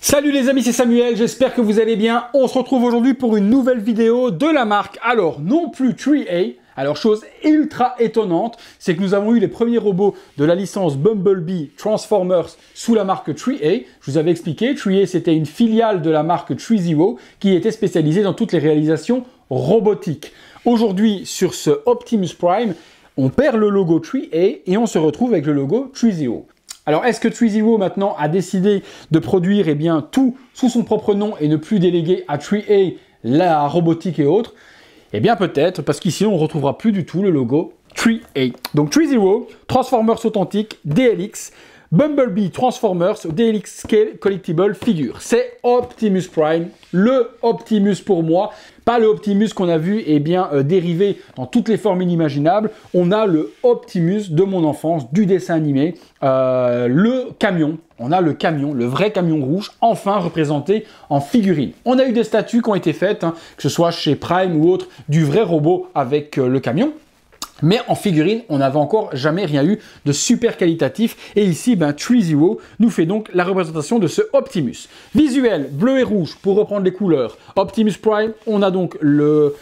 Salut les amis, c'est Samuel, j'espère que vous allez bien. On se retrouve aujourd'hui pour une nouvelle vidéo de la marque. Alors, non plus 3A. Alors, chose ultra étonnante, c'est que nous avons eu les premiers robots de la licence Bumblebee Transformers sous la marque 3A. Je vous avais expliqué, 3A c'était une filiale de la marque 3Zero qui était spécialisée dans toutes les réalisations robotiques. Aujourd'hui, sur ce Optimus Prime, on perd le logo 3A et on se retrouve avec le logo 3Zero. Alors, est-ce que 3Zero maintenant a décidé de produire tout sous son propre nom et ne plus déléguer à 3A la robotique et autres? Eh bien peut-être, parce qu'ici on ne retrouvera plus du tout le logo 3A. Donc 3Zero, Transformers Authentique, DLX, Bumblebee Transformers, DLX Scale Collectible Figure. C'est Optimus Prime, le Optimus pour moi. Pas le Optimus qu'on a vu dérivé dans toutes les formes inimaginables. On a le Optimus de mon enfance, du dessin animé, le camion. On a le camion, le vrai camion rouge, enfin représenté en figurine. On a eu des statues qui ont été faites, que ce soit chez Prime ou autre, du vrai robot avec le camion. Mais en figurine, on n'avait encore jamais rien eu de super qualitatif. Et ici, 3Zero nous fait donc la représentation de ce Optimus. Visuel, bleu et rouge, pour reprendre les couleurs. Optimus Prime, on a donc le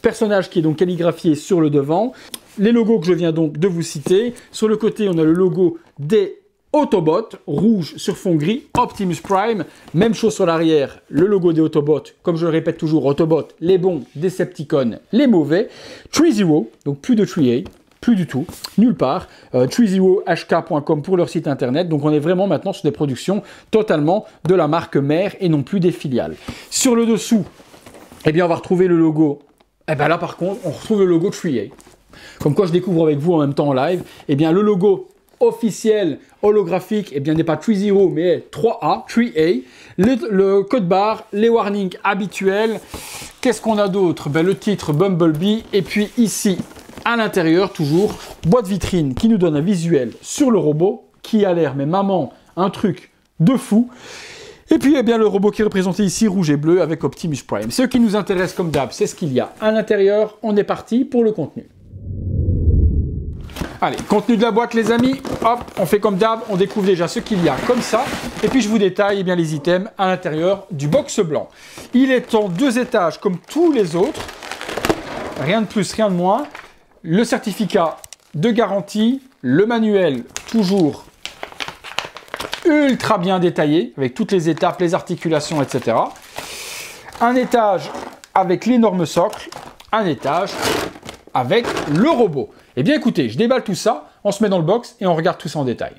personnage qui est donc calligraphié sur le devant. Les logos que je viens donc de vous citer. Sur le côté, on a le logo des Autobots, rouge sur fond gris, Optimus Prime, même chose sur l'arrière, le logo des Autobots, comme je le répète toujours, Autobots, les bons, Decepticons, les mauvais, 3Zero, donc plus de 3A, plus du tout, nulle part, 3zerohk.com pour leur site internet, donc on est vraiment maintenant sur des productions totalement de la marque mère et non plus des filiales. Sur le dessous, on va retrouver le logo, là par contre, on retrouve le logo 3A. Comme quoi je découvre avec vous en même temps en live, le logo officiel holographique n'est pas 3Zero mais 3A, 3A, le code barre, les warnings habituels. Qu'est-ce qu'on a d'autre? Le titre Bumblebee et puis ici à l'intérieur toujours boîte vitrine qui nous donne un visuel sur le robot qui a l'air, mais maman, un truc de fou. Et puis le robot qui est représenté ici rouge et bleu avec Optimus Prime. Ce qui nous intéresse comme d'hab, c'est ce qu'il y a à l'intérieur. On est parti pour le contenu. Allez, contenu de la boîte les amis, hop, on fait comme d'hab, on découvre déjà ce qu'il y a comme ça, et puis je vous détaille les items à l'intérieur du box blanc. Il est en 2 étages comme tous les autres, rien de plus, rien de moins. Le certificat de garantie, le manuel toujours ultra bien détaillé, avec toutes les étapes, les articulations, etc. Un étage avec l'énorme socle, un étage avec le robot. Eh bien écoutez, je déballe tout ça, on se met dans le box et on regarde tout ça en détail.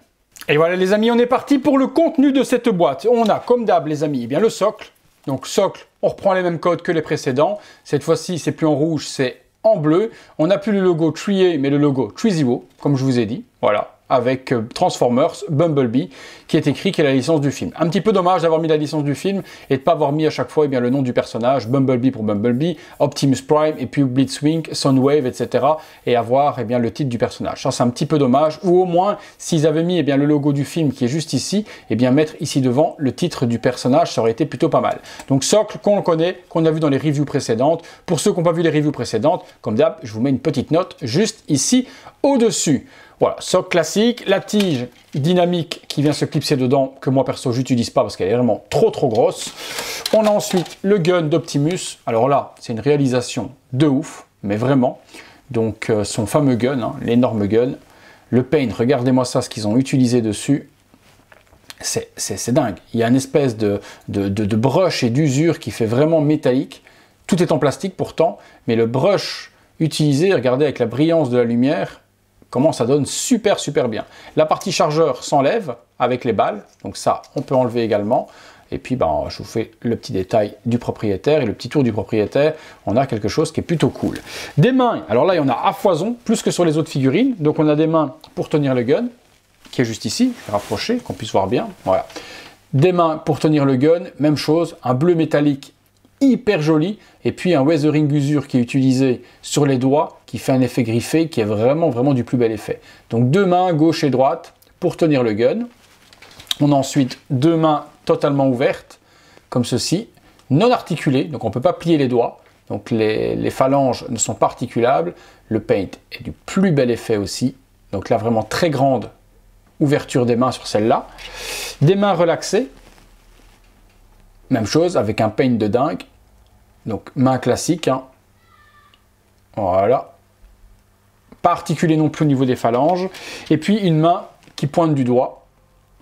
Et voilà les amis, on est parti pour le contenu de cette boîte. On a comme d'hab les amis, le socle. Donc socle, on reprend les mêmes codes que les précédents. Cette fois-ci, c'est plus en rouge, c'est en bleu. On n'a plus le logo 3A, mais le logo 3Zero, comme je vous ai dit. Voilà. Avec Transformers, Bumblebee, qui est écrit, qui est la licence du film. Un petit peu dommage d'avoir mis la licence du film et de ne pas avoir mis à chaque fois le nom du personnage, Bumblebee pour Bumblebee, Optimus Prime, et puis Blitzwing, Soundwave, etc. et avoir le titre du personnage. Ça, c'est un petit peu dommage. Ou au moins, s'ils avaient mis le logo du film qui est juste ici, mettre ici devant le titre du personnage, ça aurait été plutôt pas mal. Donc socle qu'on connaît, qu'on a vu dans les reviews précédentes. Pour ceux qui n'ont pas vu les reviews précédentes, comme d'hab, je vous mets une petite note juste ici au-dessus. Voilà, socle classique, la tige dynamique qui vient se clipser dedans, que moi perso j'utilise pas parce qu'elle est vraiment trop grosse. On a ensuite le gun d'Optimus, alors là c'est une réalisation de ouf, mais vraiment. Donc son fameux gun, l'énorme gun, le paint, regardez-moi ça, ce qu'ils ont utilisé dessus, c'est dingue. Il y a une espèce de brush et d'usure qui fait vraiment métallique, tout est en plastique pourtant, mais le brush utilisé, regardez avec la brillance de la lumière, comment ça donne super bien. La partie chargeur s'enlève avec les balles, donc ça on peut enlever également. Et puis je vous fais le petit détail du propriétaire et le petit tour du propriétaire. On a quelque chose qui est plutôt cool. Des mains, alors là il y en a à foison, plus que sur les autres figurines. Donc on a des mains pour tenir le gun, qui est juste ici, je vais rapprocher, qu'on puisse voir bien. Voilà. Des mains pour tenir le gun, même chose, un bleu métallique hyper joli, et puis un weathering usure qui est utilisé sur les doigts, qui fait un effet griffé, qui est vraiment du plus bel effet. Donc 2 mains, gauche et droite, pour tenir le gun. On a ensuite 2 mains totalement ouvertes, comme ceci, non articulées, donc on ne peut pas plier les doigts, donc les phalanges ne sont pas articulables. Le paint est du plus bel effet aussi, donc là vraiment très grande ouverture des mains sur celle-là. Des mains relaxées, Même chose avec un paint de dingue. Donc main classique, hein. Voilà. Pas articulé non plus au niveau des phalanges. Et puis une main qui pointe du doigt,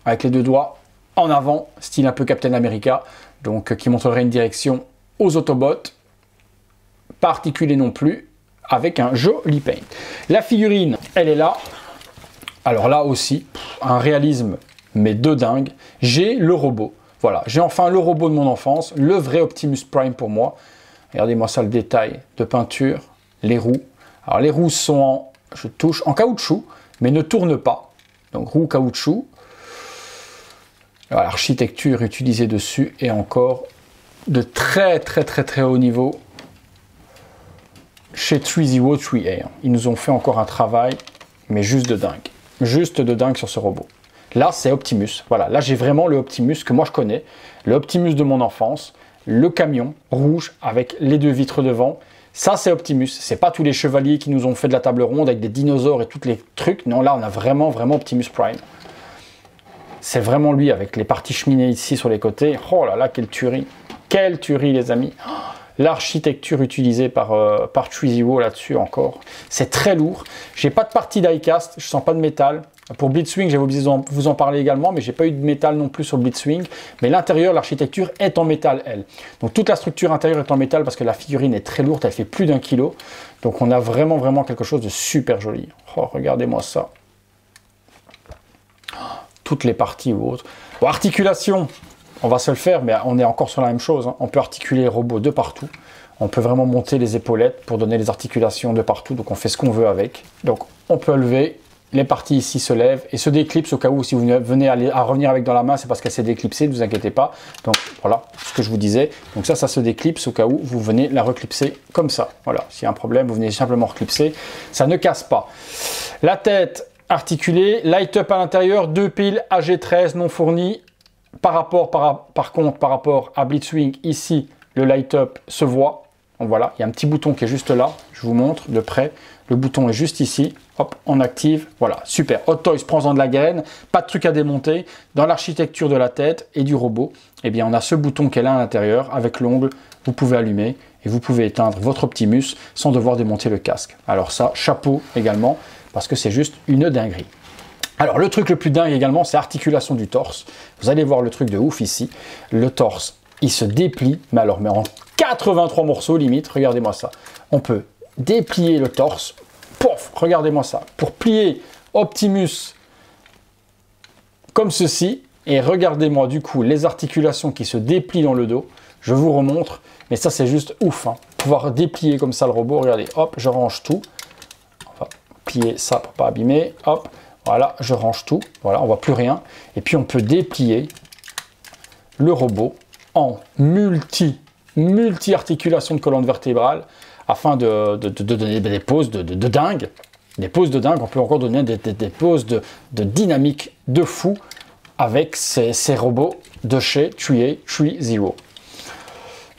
avec les deux doigts en avant, style un peu Captain America, donc qui montrerait une direction aux Autobots. Pas articulé non plus, avec un joli paint. La figurine, elle est là. Alors là aussi, un réalisme, mais de dingue. J'ai le robot. Voilà, j'ai enfin le robot de mon enfance, le vrai Optimus Prime pour moi. Regardez-moi ça, le détail de peinture, les roues. Alors les roues sont en, je touche, en caoutchouc, mais ne tournent pas. Donc roues caoutchouc. L'architecture utilisée dessus est encore de très haut niveau. Chez 303A. Ils nous ont fait encore un travail, mais juste de dingue. Juste de dingue sur ce robot. Là, c'est Optimus. Voilà, là, j'ai vraiment le Optimus que moi je connais. Le Optimus de mon enfance. Le camion rouge avec les deux vitres devant. Ça, c'est Optimus. C'est pas tous les chevaliers qui nous ont fait de la table ronde avec des dinosaures et tous les trucs. Non, là, on a vraiment Optimus Prime. C'est vraiment lui avec les parties cheminées ici sur les côtés. Oh là là, quelle tuerie. Quelle tuerie, les amis. L'architecture utilisée par 3ZO là-dessus encore. C'est très lourd. J'ai pas de partie die-cast. Je sens pas de métal. Pour Blitzwing, j'ai oublié de vous en parler également, mais j'ai pas eu de métal non plus sur Blitzwing. Mais l'intérieur, l'architecture est en métal, elle. Donc toute la structure intérieure est en métal parce que la figurine est très lourde, elle fait plus d'1 kg. Donc on a vraiment quelque chose de super joli. Oh, regardez-moi ça. Toutes les parties ou autres. Bon, articulation, on va se le faire, mais on est encore sur la même chose. Hein. On peut articuler les robots de partout. On peut vraiment monter les épaulettes pour donner les articulations de partout. Donc on fait ce qu'on veut avec. Donc on peut lever. Les parties ici se lèvent et se déclipsent au cas où si vous venez à revenir avec dans la main, c'est parce qu'elle s'est déclipsée, ne vous inquiétez pas. Donc voilà ce que je vous disais. Donc ça se déclipse au cas où vous venez la reclipser comme ça. Voilà, s'il y a un problème, vous venez simplement reclipser. Ça ne casse pas. La tête articulée, light up à l'intérieur, 2 piles AG13 non fournies. Par contre, par rapport à Blitzwing, ici, le light up se voit. Donc voilà, il y a un petit bouton qui est juste là. Je vous montre de près. Le bouton est juste ici. Hop, on active. Voilà, super. Hot Toys prend-en de la graine. Pas de truc à démonter. Dans l'architecture de la tête et du robot, eh bien, on a ce bouton qui est là à l'intérieur. Avec l'ongle, vous pouvez allumer et vous pouvez éteindre votre Optimus sans devoir démonter le casque. Alors ça, chapeau également, parce que c'est juste une dinguerie. Alors, le truc le plus dingue également, c'est l'articulation du torse. Vous allez voir le truc de ouf ici. Le torse, il se déplie, mais en 83 morceaux limite. Regardez-moi ça. On peut déplier le torse. Pouf, regardez-moi ça. Pour plier Optimus comme ceci. Et regardez-moi du coup les articulations qui se déplient dans le dos. Je vous remontre. Mais ça, c'est juste ouf. Hein. Pouvoir déplier comme ça le robot. Regardez, hop, je range tout. On va plier ça pour pas abîmer. Hop. Voilà, je range tout. Voilà, on voit plus rien. Et puis, on peut déplier le robot en multi-articulation de colonne vertébrale afin de donner des poses de dingue. Des poses de dingue. On peut encore donner des poses de dynamique de fou avec ces robots de chez 3ZO.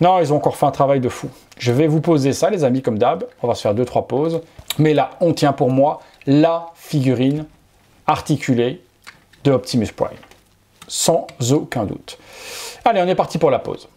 Non, ils ont encore fait un travail de fou. Je vais vous poser ça, les amis, comme d'hab. On va se faire 2-3 poses. Mais là, on tient pour moi la figurine articulée de Optimus Prime. Sans aucun doute. Allez, on est parti pour la pause.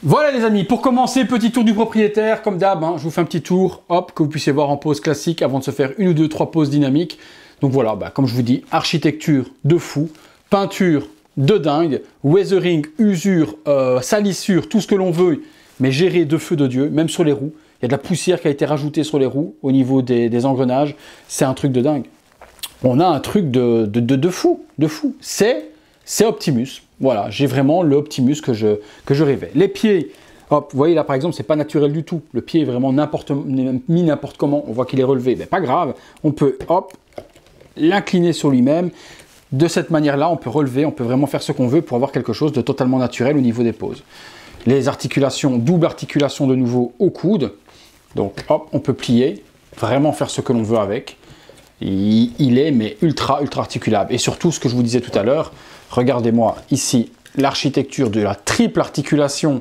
Voilà les amis, pour commencer, petit tour du propriétaire, comme d'hab, hein, je vous fais un petit tour, hop, que vous puissiez voir en pose classique avant de se faire 1 ou 2, 3 poses dynamiques. Donc voilà, comme je vous dis, architecture de fou, peinture de dingue, weathering, usure, salissure, tout ce que l'on veut, mais géré de feu de Dieu, même sur les roues. Il y a de la poussière qui a été rajoutée sur les roues au niveau des engrenages. C'est un truc de dingue. On a un truc de fou, C'est Optimus. Voilà, j'ai vraiment le Optimus que je rêvais. Les pieds, hop, vous voyez là par exemple, c'est pas naturel du tout. Le pied est vraiment mis n'importe comment. On voit qu'il est relevé. Mais pas grave, on peut, hop, l'incliner sur lui-même. De cette manière-là, on peut relever, on peut vraiment faire ce qu'on veut pour avoir quelque chose de totalement naturel au niveau des poses. Les articulations, double articulation de nouveau au coude. Donc, hop, on peut plier, vraiment faire ce que l'on veut avec. Il est, mais ultra articulable. Et surtout, ce que je vous disais tout à l'heure, regardez-moi ici, l'architecture de la triple articulation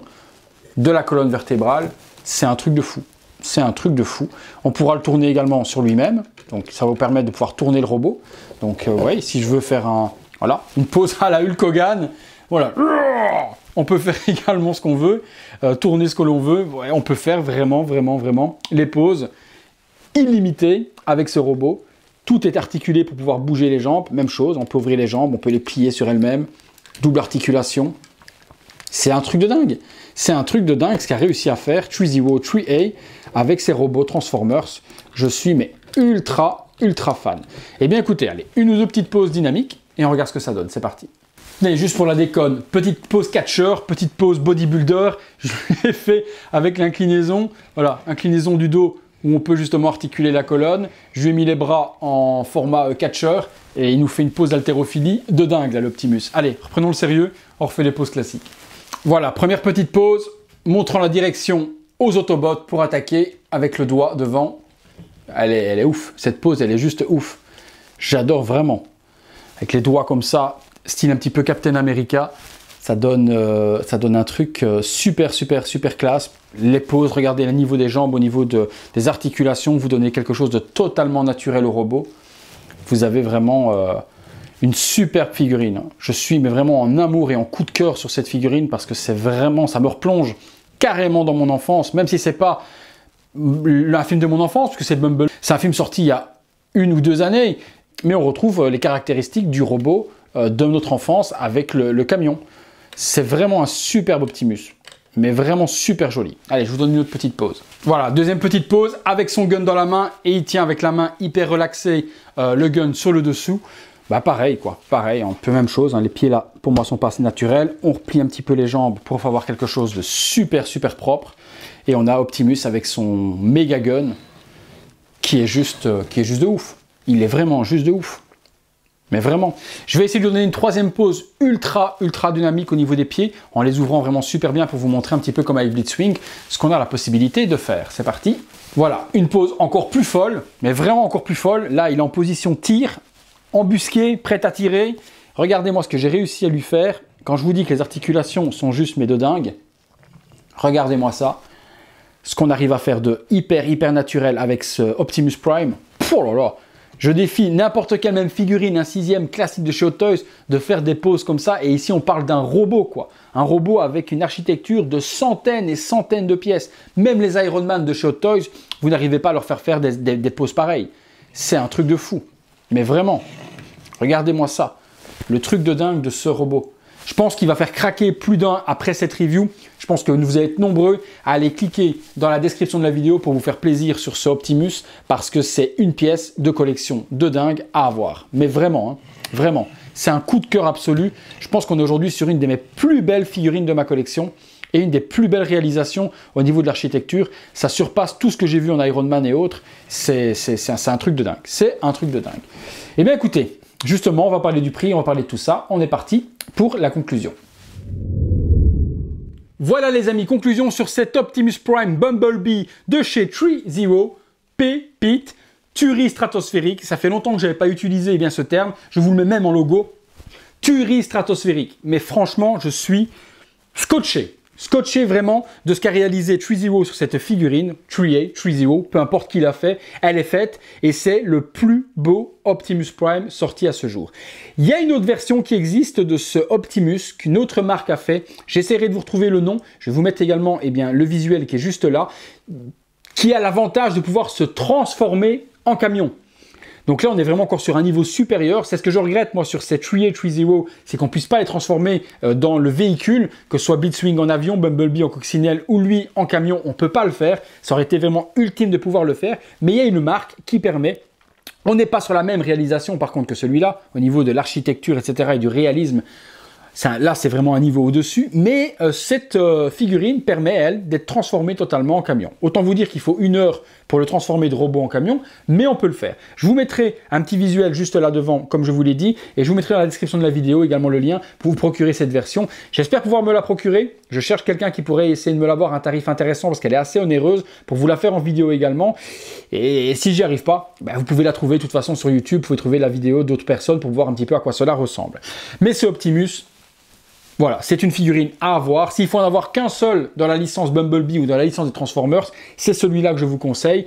de la colonne vertébrale, c'est un truc de fou. C'est un truc de fou. On pourra le tourner également sur lui-même. Donc, ça va vous permettre de pouvoir tourner le robot. Donc, vous voyez, si je veux faire une pose à la Hulk Hogan, Voilà. On peut faire également ce qu'on veut, tourner ce que l'on veut. Ouais, on peut faire vraiment les poses illimitées avec ce robot. Tout est articulé pour pouvoir bouger les jambes. Même chose, on peut ouvrir les jambes, on peut les plier sur elles-mêmes. Double articulation. C'est un truc de dingue. C'est un truc de dingue ce qu'a réussi à faire Threezero 3A avec ses robots Transformers. Je suis mais ultra fan. Eh bien écoutez, allez, une ou deux petites pauses dynamiques et on regarde ce que ça donne. C'est parti. Allez, juste pour la déconne, petite pause catcher, petite pause bodybuilder. Je l'ai fait avec l'inclinaison. Voilà, inclinaison du dos où on peut justement articuler la colonne. Je lui ai mis les bras en format catcher et il nous fait une pause d'haltérophilie de dingue là, l'Optimus. Allez, reprenons le sérieux, on refait les pauses classiques. Voilà, première petite pause, montrant la direction aux Autobots pour attaquer avec le doigt devant. Elle est ouf, cette pose, elle est juste ouf. J'adore vraiment. Avec les doigts comme ça, style un petit peu Captain America, ça donne un truc super classe. Les poses, regardez le niveau des jambes, au niveau des articulations, vous donnez quelque chose de totalement naturel au robot. Vous avez vraiment une superbe figurine. Je suis mais vraiment en amour et en coup de cœur sur cette figurine parce que c'est vraiment, ça me replonge carrément dans mon enfance, même si c'est pas un film de mon enfance, parce que c'est Bumblebee. C'est un film sorti il y a 1 ou 2 années, mais on retrouve les caractéristiques du robot de notre enfance avec le camion. C'est vraiment un superbe Optimus, mais vraiment super joli. Allez, je vous donne une autre petite pause. Voilà, deuxième petite pause avec son gun dans la main et il tient avec la main hyper relaxée le gun sur le dessous. Bah pareil quoi, pareil, un peu même chose, hein. Les pieds là pour moi sont pas assez naturels, on replie un petit peu les jambes pour avoir quelque chose de super propre et on a Optimus avec son méga gun qui est juste de ouf, il est vraiment juste de ouf, mais vraiment. Je vais essayer de lui donner une troisième pause ultra dynamique au niveau des pieds en les ouvrant vraiment super bien pour vous montrer un petit peu comme avec Blitzwing ce qu'on a la possibilité de faire. C'est parti. Voilà, une pause encore plus folle, mais vraiment encore plus folle. Là il est en position tir, embusqué, prêt à tirer. Regardez-moi ce que j'ai réussi à lui faire. Quand je vous dis que les articulations sont juste mais de dingue, regardez-moi ça. Ce qu'on arrive à faire de hyper naturel avec ce Optimus Prime. Oh là là, je défie n'importe quelle même figurine, un 6e classique de chez Hot Toys, de faire des poses comme ça. Et ici, on parle d'un robot, quoi. Un robot avec une architecture de centaines et centaines de pièces. Même les Iron Man de chez Hot Toys, vous n'arrivez pas à leur faire des poses pareilles. C'est un truc de fou. Mais vraiment, regardez-moi ça. Le truc de dingue de ce robot. Je pense qu'il va faire craquer plus d'un après cette review. Je pense que vous allez être nombreux à aller cliquer dans la description de la vidéo pour vous faire plaisir sur ce Optimus parce que c'est une pièce de collection de dingue à avoir. Mais vraiment, hein, vraiment, c'est un coup de cœur absolu. Je pense qu'on est aujourd'hui sur une de mes plus belles figurines de ma collection et une des plus belles réalisations au niveau de l'architecture. Ça surpasse tout ce que j'ai vu en Iron Man et autres. C'est un truc de dingue. C'est un truc de dingue. Eh bien écoutez, justement, on va parler du prix, on va parler de tout ça. On est parti pour la conclusion. Voilà les amis, conclusion sur cet Optimus Prime Bumblebee de chez Threezero, pépite, tuerie stratosphérique. Ça fait longtemps que je n'avais pas utilisé bien ce terme. Je vous le mets même en logo. Tuerie stratosphérique. Mais franchement, je suis scotché vraiment de ce qu'a réalisé Threezero sur cette figurine, Threezero, peu importe qui l'a fait, elle est faite et c'est le plus beau Optimus Prime sorti à ce jour. Il y a une autre version qui existe de ce Optimus qu'une autre marque a fait. J'essaierai de vous retrouver le nom. Je vais vous mettre également le visuel qui est juste là, qui a l'avantage de pouvoir se transformer en camion. Donc là, on est vraiment encore sur un niveau supérieur. C'est ce que je regrette, moi, sur cette Threezero, c'est qu'on ne puisse pas les transformer dans le véhicule, que ce soit Blitzwing en avion, Bumblebee en coccinelle ou lui en camion, on ne peut pas le faire. Ça aurait été vraiment ultime de pouvoir le faire. Mais il y a une marque qui permet. On n'est pas sur la même réalisation, par contre, que celui-là, au niveau de l'architecture, etc. et du réalisme. Là, c'est vraiment un niveau au-dessus, mais cette figurine permet, elle, d'être transformée totalement en camion. Autant vous dire qu'il faut 1 heure pour le transformer de robot en camion, mais on peut le faire. Je vous mettrai un petit visuel juste là devant, comme je vous l'ai dit, et je vous mettrai dans la description de la vidéo également le lien pour vous procurer cette version. J'espère pouvoir me la procurer. Je cherche quelqu'un qui pourrait essayer de me l'avoir à un tarif intéressant parce qu'elle est assez onéreuse pour vous la faire en vidéo également. Et si j'y arrive pas, vous pouvez la trouver de toute façon sur YouTube, vous pouvez trouver la vidéo d'autres personnes pour voir un petit peu à quoi cela ressemble. Mais ce Optimus, voilà, c'est une figurine à avoir. S'il faut en avoir qu'un seul dans la licence Bumblebee ou dans la licence des Transformers, c'est celui-là que je vous conseille.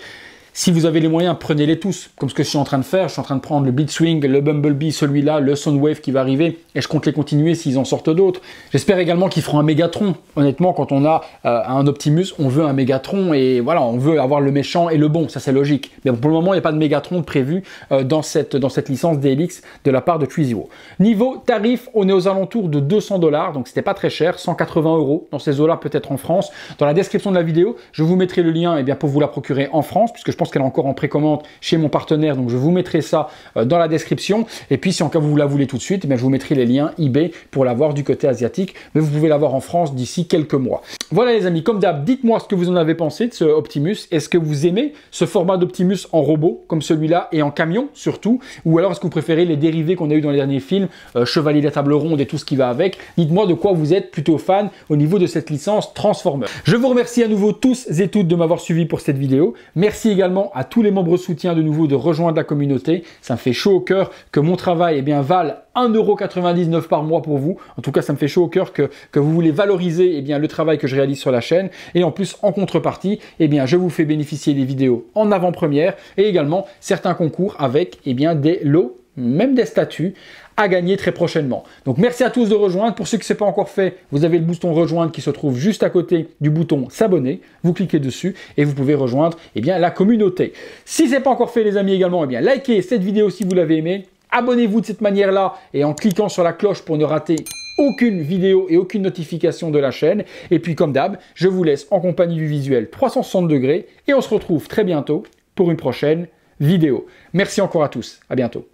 Si vous avez les moyens, prenez-les tous, comme ce que je suis en train de faire. Je suis en train de prendre le Blitzwing, le Bumblebee, celui-là, le Soundwave qui va arriver, et je compte les continuer s'ils en sortent d'autres. J'espère également qu'ils feront un Mégatron. Honnêtement, quand on a un Optimus, on veut un Mégatron, et voilà, on veut avoir le méchant et le bon, ça c'est logique. Mais pour le moment, il n'y a pas de Mégatron prévu dans cette licence DLX de la part de TreeZero. Niveau tarif, on est aux alentours de 200 $, donc c'était pas très cher, 180 € dans ces eaux-là, peut-être en France. Dans la description de la vidéo, je vous mettrai le lien pour vous la procurer en France, puisque je pense qu'elle est encore en précommande chez mon partenaire, donc je vous mettrai ça dans la description. Et puis si en cas vous la voulez tout de suite, je vous mettrai les liens eBay pour l'avoir du côté asiatique, mais vous pouvez l'avoir en France d'ici quelques mois. Voilà les amis, comme d'hab, dites-moi ce que vous en avez pensé de ce Optimus. Est-ce que vous aimez ce format d'Optimus en robot comme celui-là et en camion surtout, ou alors est-ce que vous préférez les dérivés qu'on a eu dans les derniers films, Chevalier de la Table Ronde et tout ce qui va avec? Dites-moi de quoi vous êtes plutôt fan au niveau de cette licence Transformers. Je vous remercie à nouveau tous et toutes de m'avoir suivi pour cette vidéo. Merci également à tous les membres soutiens de nouveau de rejoindre la communauté. Ça me fait chaud au cœur que mon travail vale 1,99 € par mois pour vous. En tout cas, ça me fait chaud au cœur que vous voulez valoriser le travail que je réalise sur la chaîne. Et en plus, en contrepartie, je vous fais bénéficier des vidéos en avant-première et également certains concours avec des lots, même des statuts à gagner très prochainement. Donc merci à tous de rejoindre. Pour ceux qui ne sont pas encore fait, vous avez le bouton rejoindre qui se trouve juste à côté du bouton s'abonner. Vous cliquez dessus et vous pouvez rejoindre la communauté. Si ce n'est pas encore fait les amis également, likez cette vidéo si vous l'avez aimée. Abonnez-vous de cette manière-là et en cliquant sur la cloche pour ne rater aucune vidéo et aucune notification de la chaîne. Et puis comme d'hab, je vous laisse en compagnie du visuel 360 degrés et on se retrouve très bientôt pour une prochaine vidéo. Merci encore à tous, à bientôt.